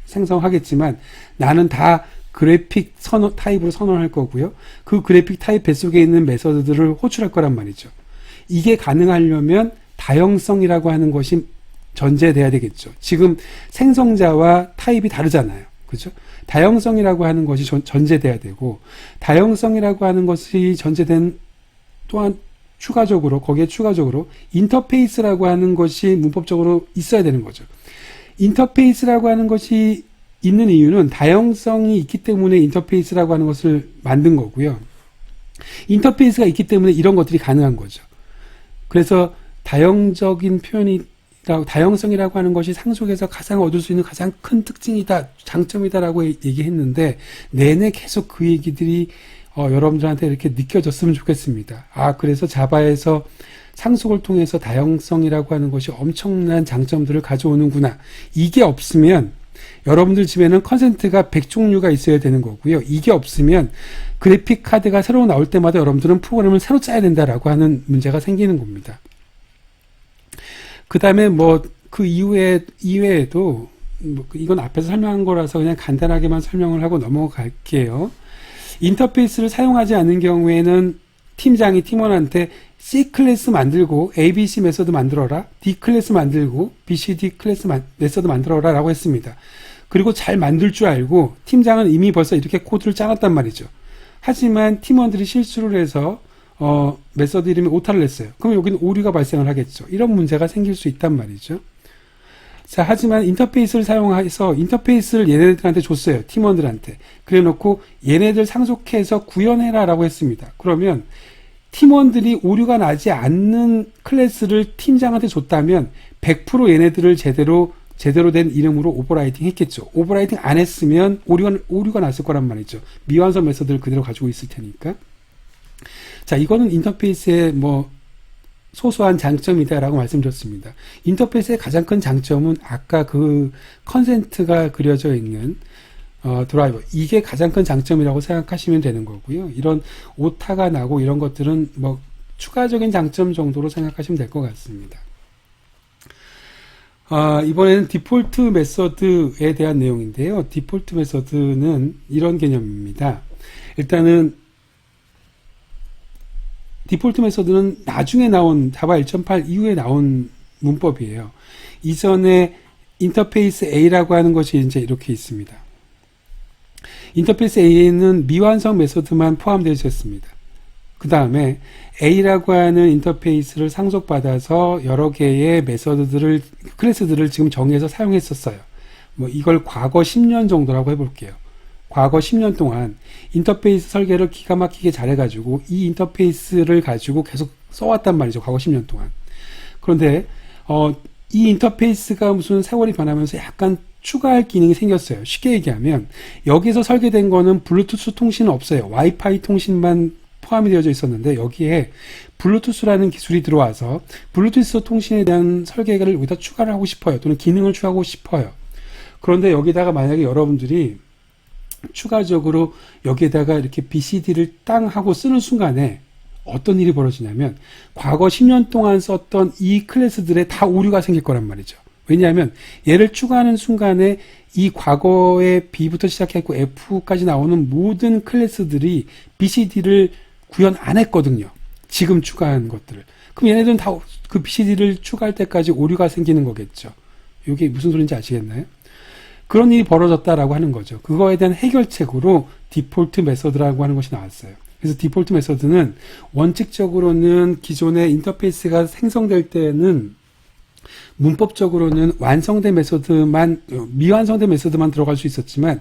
생성하겠지만 나는 다 그래픽 타입으로 선언할 거고요. 그 그래픽 타입 뱃속에 있는 메서드들을 호출할 거란 말이죠. 이게 가능하려면 다형성이라고 하는 것이 전제돼야 되겠죠. 지금 생성자와 타입이 다르잖아요. 그죠? 다형성이라고 하는 것이 전제돼야 되고, 다형성이라고 하는 것이 전제된 또한 거기에 추가적으로 인터페이스라고 하는 것이 문법적으로 있어야 되는 거죠. 인터페이스라고 하는 것이 있는 이유는 다형성이 있기 때문에 인터페이스라고 하는 것을 만든 거고요. 인터페이스가 있기 때문에 이런 것들이 가능한 거죠. 그래서 다형적인 다형성이라고 하는 것이 상속에서 가장 얻을 수 있는 가장 큰 특징이다, 장점이다라고 얘기했는데, 내내 계속 그 얘기들이 여러분들한테 이렇게 느껴졌으면 좋겠습니다. 그래서 자바에서 상속을 통해서 다형성이라고 하는 것이 엄청난 장점들을 가져오는구나. 이게 없으면 여러분들 집에는 컨센트가 100종류가 있어야 되는 거고요. 이게 없으면 그래픽 카드가 새로 나올 때마다 여러분들은 프로그램을 새로 짜야 된다라고 하는 문제가 생기는 겁니다. 그 다음에 그 이외에도 이건 앞에서 설명한 거라서 그냥 간단하게만 설명을 하고 넘어갈게요. 인터페이스를 사용하지 않는 경우에는 팀장이 팀원한테 C 클래스 만들고 ABC 메서드 만들어라, D 클래스 만들고 BCD 클래스 메서드 만들어라 라고 했습니다. 그리고 잘 만들 줄 알고 팀장은 이미 벌써 이렇게 코드를 짜놨단 말이죠. 하지만 팀원들이 실수를 해서 메서드 이름에 오타를 냈어요. 그럼 여기는 오류가 발생을 하겠죠. 이런 문제가 생길 수 있단 말이죠. 자, 하지만 인터페이스를 사용해서 인터페이스를 얘네들한테 줬어요. 팀원들한테. 그래 놓고 얘네들 상속해서 구현해라 라고 했습니다. 그러면 팀원들이 오류가 나지 않는 클래스를 팀장한테 줬다면 100% 얘네들을 제대로 된 이름으로 오버라이딩 했겠죠. 오버라이딩 안 했으면 오류가 났을 거란 말이죠. 미완성 메서드를 그대로 가지고 있을 테니까. 자, 이거는 인터페이스의 소소한 장점이다라고 말씀드렸습니다. 인터페이스의 가장 큰 장점은 아까 그 컨센트가 그려져 있는 드라이버, 이게 가장 큰 장점이라고 생각하시면 되는 거고요. 이런 오타가 나고 이런 것들은 추가적인 장점 정도로 생각하시면 될 것 같습니다. 이번에는 디폴트 메서드에 대한 내용인데요. 디폴트 메서드는 이런 개념입니다. 일단은 디폴트 메서드는 나중에 나온 자바 1.8 이후에 나온 문법이에요. 이전에 인터페이스 A라고 하는 것이 이제 이렇게 있습니다. 인터페이스 A에는 미완성 메서드만 포함되어 있었습니다. 그 다음에 A라고 하는 인터페이스를 상속받아서 여러 개의 클래스들을 지금 정해서 사용했었어요. 이걸 과거 10년 정도라고 해볼게요. 과거 10년 동안 인터페이스 설계를 기가 막히게 잘해가지고 이 인터페이스를 가지고 계속 써왔단 말이죠. 과거 10년 동안. 그런데 이 인터페이스가 무슨 세월이 변하면서 약간 추가할 기능이 생겼어요. 쉽게 얘기하면 여기서 설계된 거는 블루투스 통신은 없어요. 와이파이 통신만 포함이 되어져 있었는데 여기에 블루투스라는 기술이 들어와서 블루투스 통신에 대한 설계를 여기다 추가를 하고 싶어요. 또는 기능을 추가하고 싶어요. 그런데 여기다가 만약에 여러분들이 추가적으로 여기에다가 이렇게 BCD를 땅 하고 쓰는 순간에 어떤 일이 벌어지냐면 과거 10년 동안 썼던 이 클래스들에 다 오류가 생길 거란 말이죠. 왜냐하면 얘를 추가하는 순간에 이 과거의 B부터 시작했고 F까지 나오는 모든 클래스들이 BCD를 구현 안 했거든요. 지금 추가한 것들을. 그럼 얘네들은 다 그 BCD를 추가할 때까지 오류가 생기는 거겠죠. 이게 무슨 소리인지 아시겠나요? 그런 일이 벌어졌다라고 하는 거죠. 그거에 대한 해결책으로 디폴트 메서드라고 하는 것이 나왔어요. 그래서 디폴트 메서드는 원칙적으로는 기존의 인터페이스가 생성될 때는 문법적으로는 완성된 메서드만, 미완성된 메서드만 들어갈 수 있었지만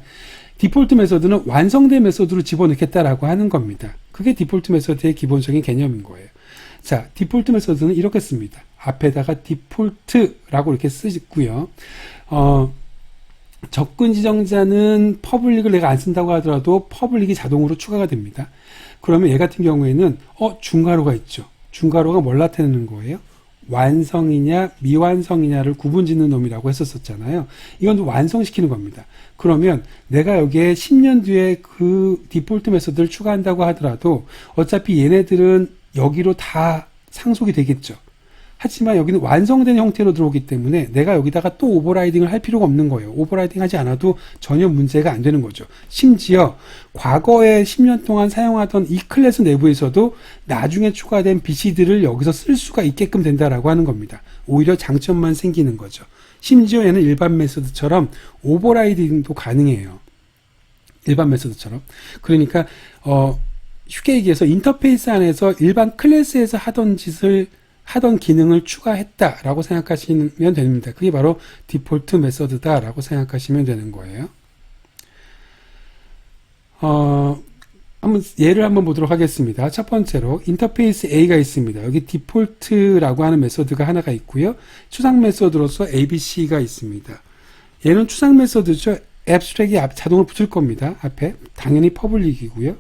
디폴트 메서드는 완성된 메서드로 집어넣겠다라고 하는 겁니다. 그게 디폴트 메서드의 기본적인 개념인 거예요. 자, 디폴트 메서드는 이렇게 씁니다. 앞에다가 디폴트라고 이렇게 쓰고요. 접근 지정자는 퍼블릭을 내가 안 쓴다고 하더라도 퍼블릭이 자동으로 추가가 됩니다. 그러면 얘 같은 경우에는 중괄호가 있죠. 중괄호가 뭘 나타내는 거예요? 완성이냐 미완성이냐를 구분짓는 놈이라고 했었잖아요. 이건 완성시키는 겁니다. 그러면 내가 여기에 10년 뒤에 그 디폴트 메서드를 추가한다고 하더라도 어차피 얘네들은 여기로 다 상속이 되겠죠. 하지만 여기는 완성된 형태로 들어오기 때문에 내가 여기다가 또 오버라이딩을 할 필요가 없는 거예요. 오버라이딩 하지 않아도 전혀 문제가 안 되는 거죠. 심지어 과거에 10년 동안 사용하던 이 클래스 내부에서도 나중에 추가된 BC들을 여기서 쓸 수가 있게끔 된다라고 하는 겁니다. 오히려 장점만 생기는 거죠. 심지어 얘는 일반 메소드처럼 오버라이딩도 가능해요. 일반 메소드처럼. 그러니까 쉽게 얘기해서 인터페이스 안에서 일반 클래스에서 하던 기능을 추가했다라고 생각하시면 됩니다. 그게 바로 디폴트 메서드다라고 생각하시면 되는 거예요. 예를 한번 보도록 하겠습니다. 첫 번째로 인터페이스 A가 있습니다. 여기 디폴트라고 하는 메서드가 하나가 있고요. 추상 메서드로서 ABC가 있습니다. 얘는 추상 메서드죠. 앱스트랙이 자동으로 붙을 겁니다. 앞에 당연히 퍼블릭이고요.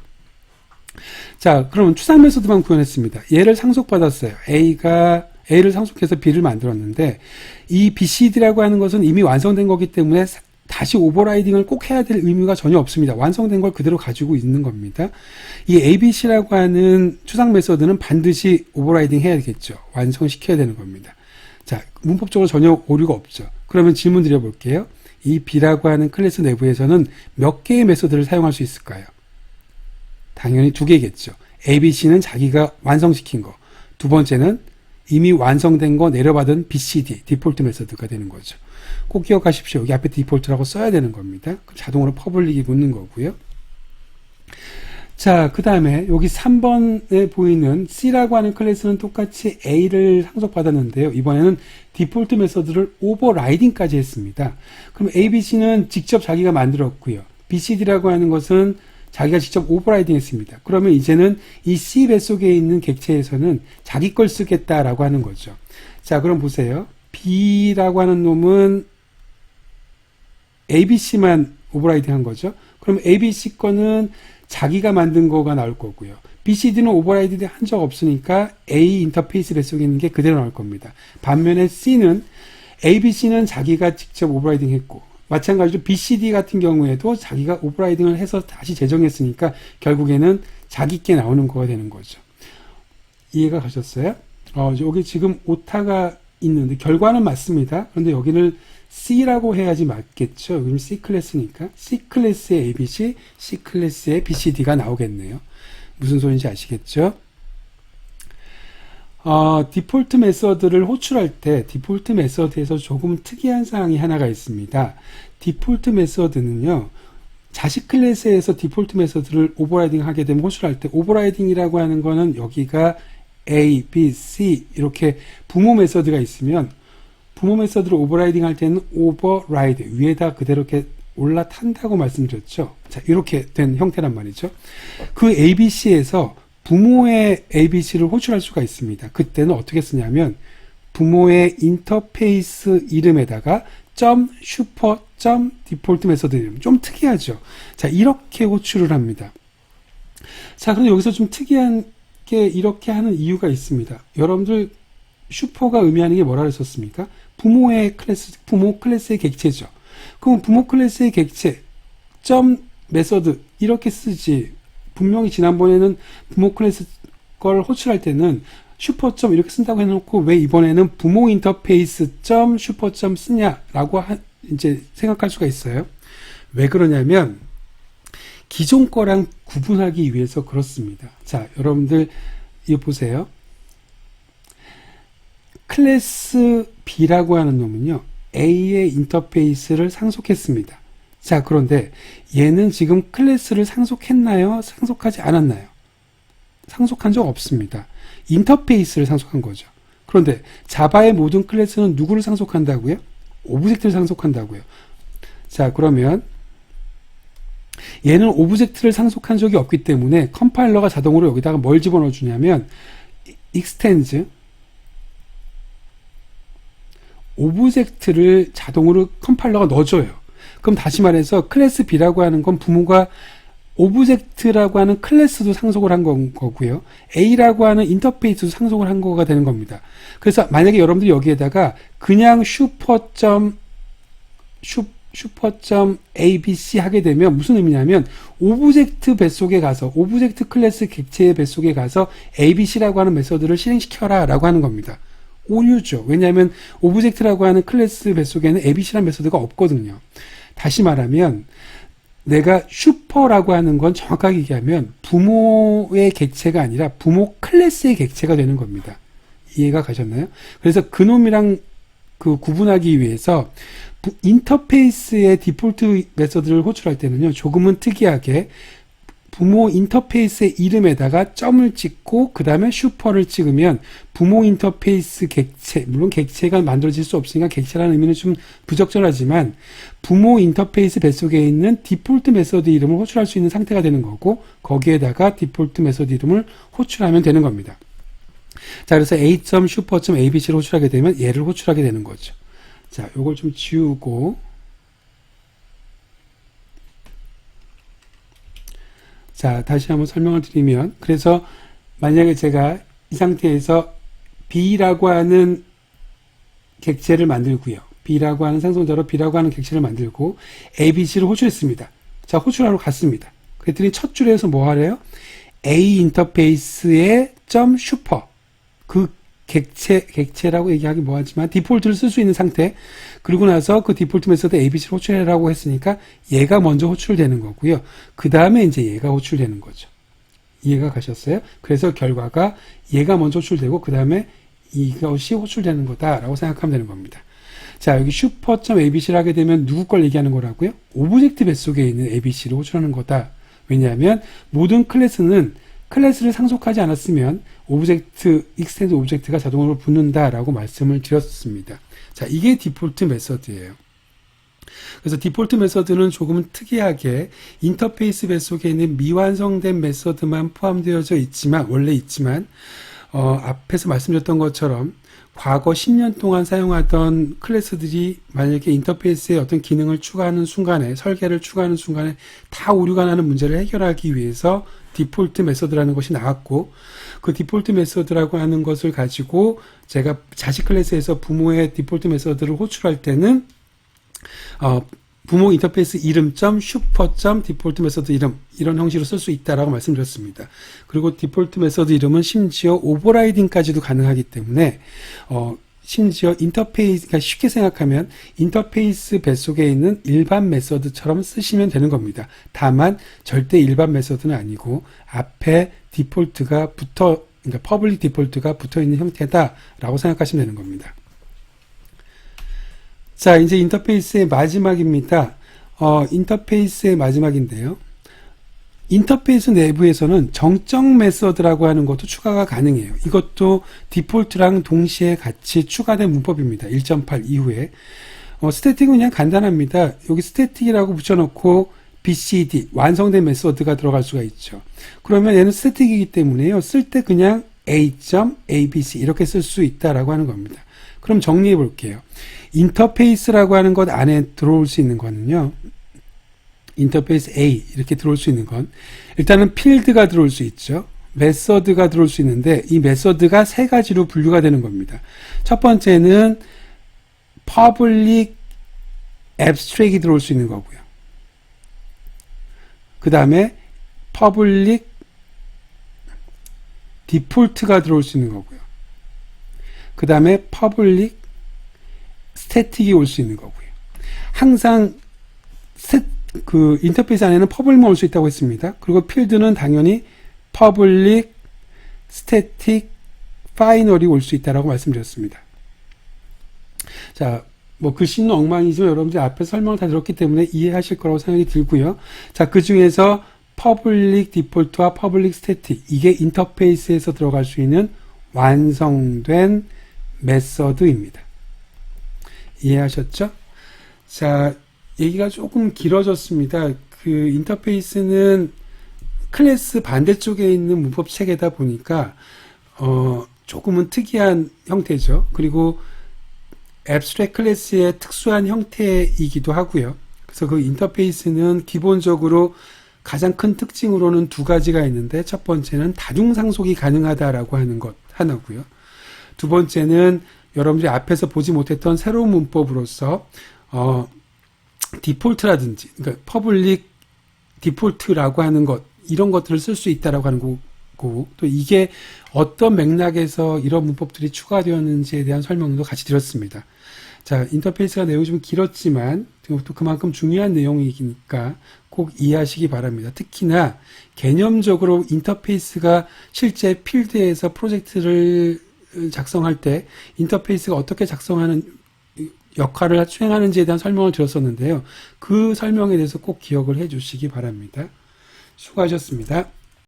자, 그러면 추상 메소드만 구현했습니다. 얘를 상속받았어요. A를 상속해서 B를 만들었는데 이 BCD라고 하는 것은 이미 완성된 거기 때문에 다시 오버라이딩을 꼭 해야 될 의미가 전혀 없습니다. 완성된 걸 그대로 가지고 있는 겁니다. 이 ABC라고 하는 추상 메소드는 반드시 오버라이딩 해야겠죠. 완성시켜야 되는 겁니다. 자, 문법적으로 전혀 오류가 없죠. 그러면 질문 드려볼게요. 이 B라고 하는 클래스 내부에서는 몇 개의 메소드를 사용할 수 있을까요? 당연히 두 개겠죠. ABC는 자기가 완성시킨 거. 두 번째는 이미 완성된 거 내려받은 BCD, 디폴트 메서드가 되는 거죠. 꼭 기억하십시오. 여기 앞에 디폴트라고 써야 되는 겁니다. 자동으로 퍼블릭이 붙는 거고요. 자, 그 다음에 여기 3번에 보이는 C라고 하는 클래스는 똑같이 A를 상속받았는데요. 이번에는 디폴트 메서드를 오버라이딩까지 했습니다. 그럼 ABC는 직접 자기가 만들었고요. BCD라고 하는 것은 자기가 직접 오버라이딩 했습니다. 그러면 이제는 이 C 뱃속에 있는 객체에서는 자기 걸 쓰겠다라고 하는 거죠. 자, 그럼 보세요. B라고 하는 놈은 ABC만 오버라이딩 한 거죠. 그럼 ABC 거는 자기가 만든 거가 나올 거고요. BCD는 오버라이딩 한 적 없으니까 A 인터페이스 뱃속에 있는 게 그대로 나올 겁니다. 반면에 C는 ABC는 자기가 직접 오버라이딩 했고 마찬가지로 BCD 같은 경우에도 자기가 오버라이딩을 해서 다시 재정했으니까 결국에는 자기께 나오는 거가 되는 거죠. 이해가 가셨어요? 여기 지금 오타가 있는데 결과는 맞습니다. 그런데 여기는 C라고 해야지 맞겠죠. 여기는 C 클래스니까 C 클래스의 ABC, C 클래스의 BCD가 나오겠네요. 무슨 소리인지 아시겠죠? 디폴트 메서드를 호출할 때 디폴트 메서드에서 조금 특이한 사항이 하나가 있습니다. 디폴트 메서드는요. 자식 클래스에서 디폴트 메서드를 오버라이딩 하게 되면 호출할 때 오버라이딩이라고 하는 거는 여기가 A, B, C 이렇게 부모 메서드가 있으면 부모 메서드를 오버라이딩 할 때는 오버라이드 위에다 그대로 이렇게 올라탄다고 말씀드렸죠. 자, 이렇게 된 형태란 말이죠. 그 ABC에서 부모의 ABC를 호출할 수가 있습니다. 그때는 어떻게 쓰냐면 부모의 인터페이스 이름에다가 슈퍼 디폴트 메서드 이름. 좀 특이하죠. 자, 이렇게 호출을 합니다. 자, 그런데 여기서 좀 특이한 게 이렇게 하는 이유가 있습니다. 여러분들 슈퍼가 의미하는 게 뭐라 그랬었습니까? 부모 클래스의 객체죠. 그럼 부모 클래스의 객체 메서드 이렇게 쓰지. 분명히 지난번에는 부모 클래스 걸 호출할 때는 슈퍼점 이렇게 쓴다고 해놓고 왜 이번에는 부모 인터페이스 점 슈퍼점 쓰냐라고 이제 생각할 수가 있어요. 왜 그러냐면 기존 거랑 구분하기 위해서 그렇습니다. 자, 여러분들 이거 보세요. 클래스 B라고 하는 놈은요, A의 인터페이스를 상속했습니다. 자, 그런데 얘는 지금 클래스를 상속했나요? 상속하지 않았나요? 상속한 적 없습니다. 인터페이스를 상속한 거죠. 그런데 자바의 모든 클래스는 누구를 상속한다고요? 오브젝트를 상속한다고요. 자, 그러면 얘는 오브젝트를 상속한 적이 없기 때문에 컴파일러가 자동으로 여기다가 뭘 집어넣어 주냐면 extends 오브젝트를 자동으로 컴파일러가 넣어줘요. 그럼 다시 말해서 클래스 B라고 하는 건 부모가 오브젝트라고 하는 클래스도 상속을 한 거고요. A라고 하는 인터페이스도 상속을 한 거가 되는 겁니다. 그래서 만약에 여러분들이 여기에다가 그냥 슈퍼점 ABC 하게 되면 무슨 의미냐면 오브젝트 뱃속에 가서 오브젝트 클래스 객체의 뱃속에 가서 ABC라고 하는 메서드를 실행시켜라 라고 하는 겁니다. 오류죠. 왜냐하면 오브젝트라고 하는 클래스 뱃속에는 ABC라는 메서드가 없거든요. 다시 말하면 내가 슈퍼라고 하는 건 정확하게 얘기하면 부모의 객체가 아니라 부모 클래스의 객체가 되는 겁니다. 이해가 가셨나요? 그래서 그놈이랑 그 구분하기 위해서 인터페이스의 디폴트 메서드를 호출할 때는요, 조금은 특이하게 부모 인터페이스의 이름에다가 점을 찍고 그 다음에 슈퍼를 찍으면 부모 인터페이스 객체, 물론 객체가 만들어질 수 없으니까 객체라는 의미는 좀 부적절하지만 부모 인터페이스 뱃속에 있는 디폴트 메서드 이름을 호출할 수 있는 상태가 되는 거고 거기에다가 디폴트 메서드 이름을 호출하면 되는 겁니다. 자, 그래서 a.슈퍼.abc를 호출하게 되면 얘를 호출하게 되는 거죠. 자, 요걸 좀 지우고 자, 다시 한번 설명을 드리면 그래서 만약에 제가 이 상태에서 B라고 하는 객체를 만들고요. B라고 하는 상성자로 B라고 하는 객체를 만들고 ABC를 호출했습니다. 자, 호출하러 갔습니다. 그랬더니 첫 줄에서 뭐 하래요? A 인터페이스의 점 슈퍼 그 객체라고 얘기하기 뭐하지만 디폴트를 쓸 수 있는 상태 그리고 나서 그 디폴트 메서드 ABC를 호출해라고 했으니까 얘가 먼저 호출되는 거고요. 그 다음에 이제 얘가 호출되는 거죠. 이해가 가셨어요? 그래서 결과가 얘가 먼저 호출되고 그 다음에 이것이 호출되는 거다라고 생각하면 되는 겁니다. 자, 여기 슈퍼.abc를 하게 되면 누구 걸 얘기하는 거라고요? 오브젝트 뱃속에 있는 ABC를 호출하는 거다. 왜냐하면 모든 클래스는 클래스를 상속하지 않았으면 오브젝트, 익스텐드 오브젝트가 자동으로 붙는다라고 말씀을 드렸습니다. 자, 이게 디폴트 메서드예요. 그래서 디폴트 메서드는 조금은 특이하게 인터페이스 뱃속에 있는 미완성된 메서드만 포함되어져 있지만, 원래 있지만, 앞에서 말씀드렸던 것처럼 과거 10년 동안 사용하던 클래스들이 만약에 인터페이스에 어떤 기능을 추가하는 순간에, 설계를 추가하는 순간에 다 오류가 나는 문제를 해결하기 위해서 디폴트 메서드라는 것이 나왔고, 그 디폴트 메서드라고 하는 것을 가지고 제가 자식 클래스에서 부모의 디폴트 메서드를 호출할 때는 부모 인터페이스 이름점 슈퍼점 디폴트 메서드 이름 이런 형식으로 쓸 수 있다라고 말씀드렸습니다. 그리고 디폴트 메서드 이름은 심지어 오버라이딩까지도 가능하기 때문에 심지어 인터페이스, 그러니까 쉽게 생각하면 인터페이스 뱃속에 있는 일반 메서드처럼 쓰시면 되는 겁니다. 다만 절대 일반 메서드는 아니고 앞에 디폴트가 그러니까 퍼블릭 디폴트가 붙어 있는 형태다라고 생각하시면 되는 겁니다. 자, 이제 인터페이스의 마지막입니다. 인터페이스의 마지막인데요. 인터페이스 내부에서는 정적 메서드라고 하는 것도 추가가 가능해요. 이것도 디폴트랑 동시에 같이 추가된 문법입니다. 1.8 이후에. 스태틱은 그냥 간단합니다. 여기 스태틱이라고 붙여놓고 BCD, 완성된 메서드가 들어갈 수가 있죠. 그러면 얘는 스태틱이기 때문에요. 쓸 때 그냥 A.ABC 이렇게 쓸 수 있다라고 하는 겁니다. 그럼 정리해 볼게요. 인터페이스라고 하는 것 안에 들어올 수 있는 거는요. 인터페이스 A 이렇게 들어올 수 있는 건 일단은 필드가 들어올 수 있죠. 메서드가 들어올 수 있는데 이 메서드가 세 가지로 분류가 되는 겁니다. 첫 번째는 public abstract이 들어올 수 있는 거고요. 그 다음에 퍼블릭 디폴트가 들어올 수 있는 거고요. 그 다음에 퍼블릭 스태틱이 올 수 있는 거고요. 항상 그 인터페이스 안에는 퍼블릭만 올 수 있다고 했습니다. 그리고 필드는 당연히 퍼블릭 스태틱 파이널이 올 수 있다라고 말씀드렸습니다. 자, 뭐 글씨는 엉망이지만 여러분들 앞에 설명을 다 들었기 때문에 이해하실 거라고 생각이 들고요. 자, 그 중에서 퍼블릭 디폴트와 퍼블릭 스태틱, 이게 인터페이스에서 들어갈 수 있는 완성된 메서드입니다. 이해하셨죠? 자, 얘기가 조금 길어졌습니다. 그 인터페이스는 클래스 반대쪽에 있는 문법 체계다 보니까 조금은 특이한 형태죠. 그리고 앱스트랙 클래스의 특수한 형태이기도 하고요. 그래서 그 인터페이스는 기본적으로 가장 큰 특징으로는 두 가지가 있는데, 첫 번째는 다중상속이 가능하다라고 하는 것 하나고요. 두 번째는 여러분들이 앞에서 보지 못했던 새로운 문법으로서 디폴트라든지, 그러니까 퍼블릭 디폴트라고 하는 것, 이런 것들을 쓸 수 있다라고 하는 거고, 또 이게 어떤 맥락에서 이런 문법들이 추가되었는지에 대한 설명도 같이 드렸습니다. 자, 인터페이스가 내용이 좀 길었지만 또 그만큼 중요한 내용이니까 꼭 이해하시기 바랍니다. 특히나 개념적으로 인터페이스가 실제 필드에서 프로젝트를 작성할 때 인터페이스가 어떻게 작성하는 역할을 수행하는지에 대한 설명을 드렸었는데요. 그 설명에 대해서 꼭 기억을 해 주시기 바랍니다. 수고하셨습니다.